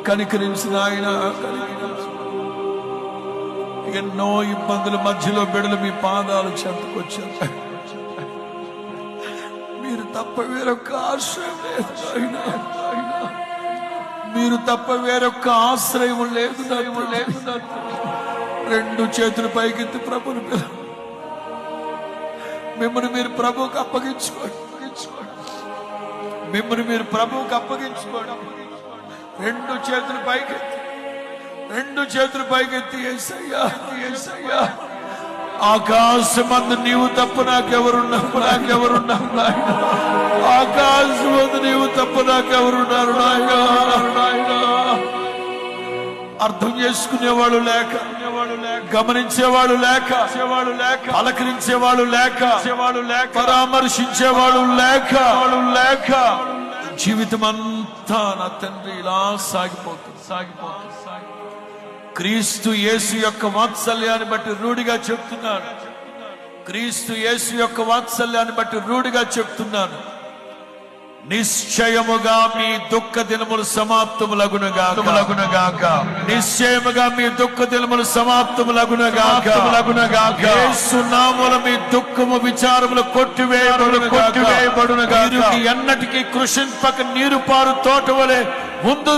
కనికరించిన ఆయన ఎన్నో ఇబ్బందుల మధ్యలో బిడ్డలు మీ పాదాలు చెంతకొచ్చారు. మీరు తప్ప వేరొక్క ఆశ్రయం లేదు నాయనా, మీరు తప్ప వేరొక్క ఆశ్రయం లేదు. రెండు చేతులు పైకెత్తి ప్రభుని మిమ్మల్ని మీరు ప్రభువుకి అప్పగించుకోండి. మిమ్మల్ని మీరు ప్రభువుకి అప్పగించుకోండి. రెండు చేతులు పైకెత్తి యేసయ్యా, ఆకాశమందు నీవు తప్ప నాకెవరున్నారు నాయన, ఆకాశమందు నీవు తప్ప నాకెవరున్నారు నాయన. అర్థం చేసుకునేవాళ్ళు లేక, గమనించేవాళ్ళు లేక, పలకరించేవాళ్ళు లేక, పరామర్శించేవాళ్ళు లేక జీవితం అంతా నా తండ్రి ఇలా సాగిపోతుంది. క్రీస్తు యేసు యొక్క వాత్సల్యాన్ని బట్టి రూఢిగా చెప్తున్నాను. క్రీస్తు యేసు యొక్క వాత్సల్యాన్ని బట్టి రూఢిగా చెప్తున్నాను. నిశ్చయముగా మీ దుఃఖ దినములు సమాప్తములగునగాక. నిశ్చయముగా మీ దుఃఖ దినములు సమాప్తములగునగాక. యేసు నామమున మీ దుఃఖము విచారములు కొట్టివేయబడునగాక. ఎన్నటికీ కృషింపక నీరు పారు తోట వలె ముందు